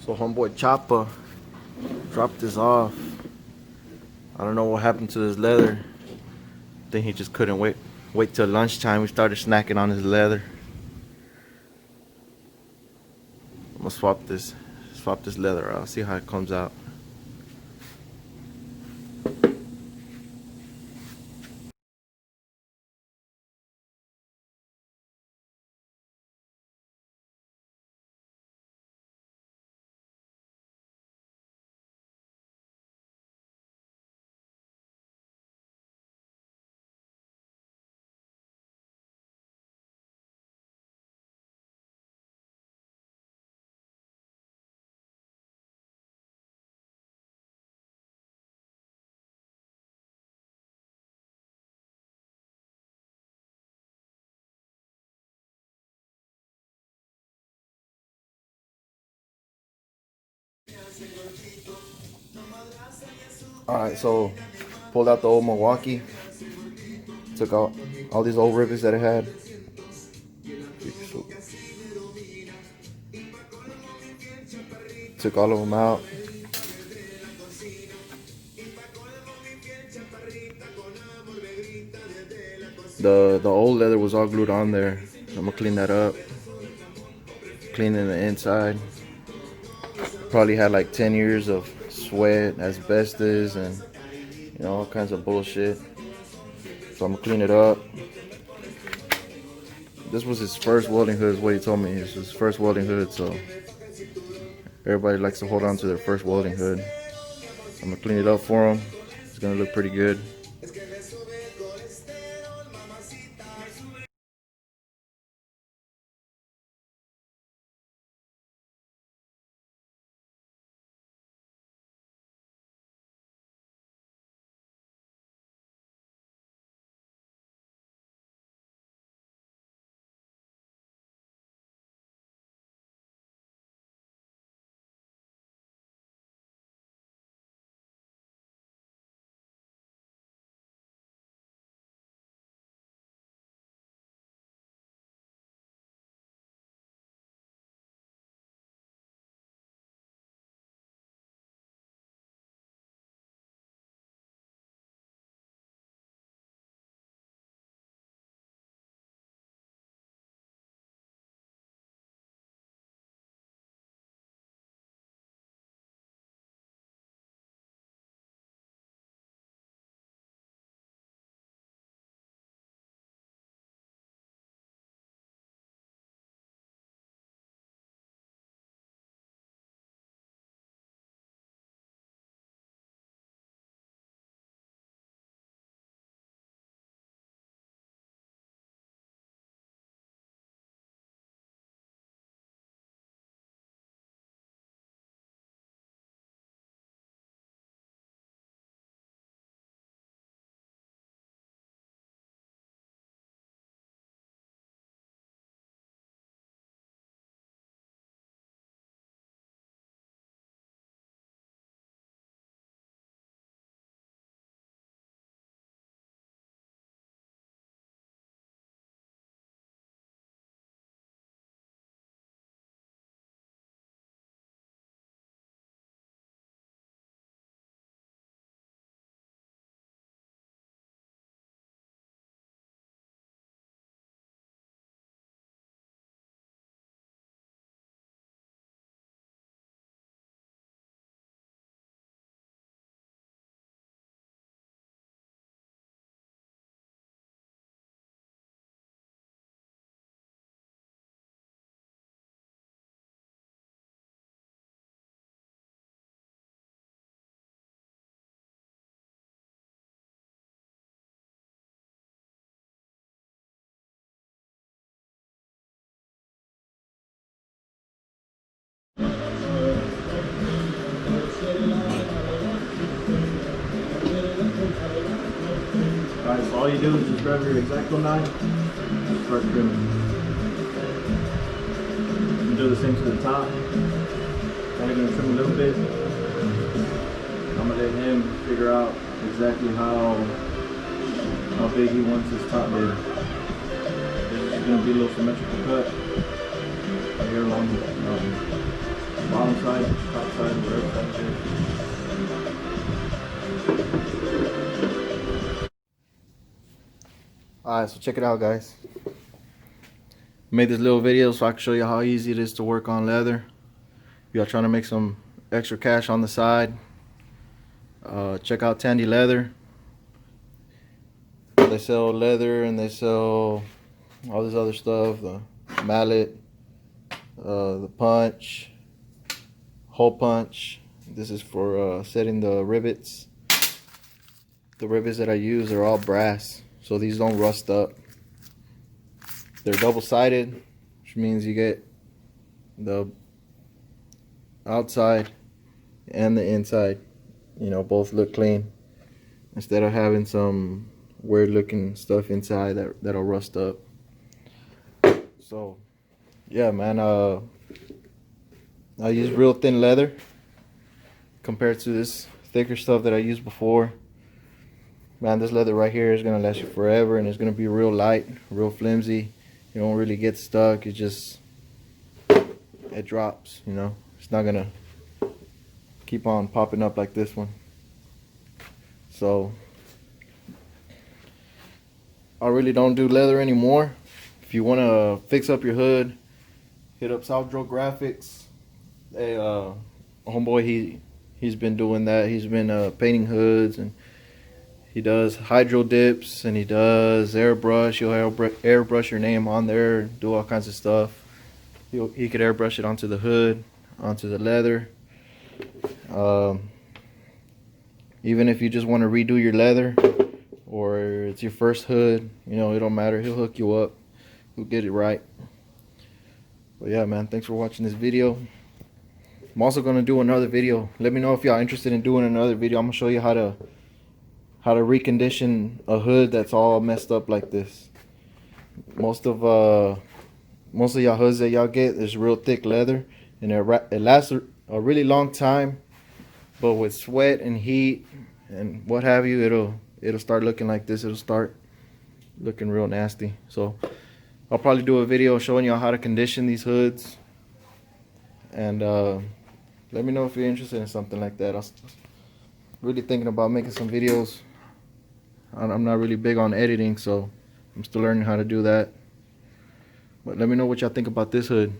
So homeboy Choppa dropped this off. I don't know what happened to his leather. I think he just couldn't wait till lunchtime. We started snacking on his leather. I'm gonna swap this leather out, see how it comes out. Alright, so pulled out the old Milwaukee, took out all these old rivets that it had. Took all of them out. The old leather was all glued on there. So I'm gonna clean that up. Cleaning the inside. Probably had like 10 years of sweat, asbestos, and all kinds of bullshit. So I'm gonna clean it up. This was his first welding hood, is what he told me. It was his first welding hood, so everybody likes to hold on to their first welding hood. I'm gonna clean it up for him. It's gonna look pretty good. Alright, so all you do is just grab your X-Acto knife and start trimming. You do the same to the top. Only gonna trim a little bit. I'm gonna let him figure out exactly how big he wants his top bit. It's gonna be a little symmetrical cut right here along the bottom side, top side, whatever side it is. Alright, so check it out, guys. Made this little video so I can show you how easy it is to work on leather. If y'all trying to make some extra cash on the side, check out Tandy Leather. They sell leather and they sell all this other stuff, the mallet, the punch, hole punch. This is for setting the rivets. The rivets that I use are all brass, so these don't rust up. They're double-sided, which means you get the outside and the inside, you know, both look clean, instead of having some weird looking stuff inside that'll rust up. So yeah, man, I use real thin leather compared to this thicker stuff that I used before. Man, this leather right here is gonna last you forever, and it's gonna be real light, real flimsy. You don't really get stuck. It drops, you know. It's not gonna keep on popping up like this one. So I really don't do leather anymore. If you want to fix up your hood, hit up Soudro Graphics. Hey, homeboy, he's been doing that. He's been painting hoods, and he does hydro dips, and he does airbrush. He'll airbrush your name on there, do all kinds of stuff. He could airbrush it onto the hood, onto the leather. Even if you just want to redo your leather, or it's your first hood, you know, it don't matter. He'll hook you up. He'll get it right. But yeah, man, thanks for watching this video. I'm also gonna do another video. Let me know if y'all interested in doing another video. I'm gonna show you how to recondition a hood that's all messed up like this. Most of y'all hoods that y'all get is real thick leather, and it lasts a really long time. But with sweat and heat and what have you, it'll start looking like this. It'll start looking real nasty. So I'll probably do a video showing y'all how to condition these hoods. And let me know if you're interested in something like that. I'm really thinking about making some videos. I'm not really big on editing, so I'm still learning how to do that. But let me know what y'all think about this hood.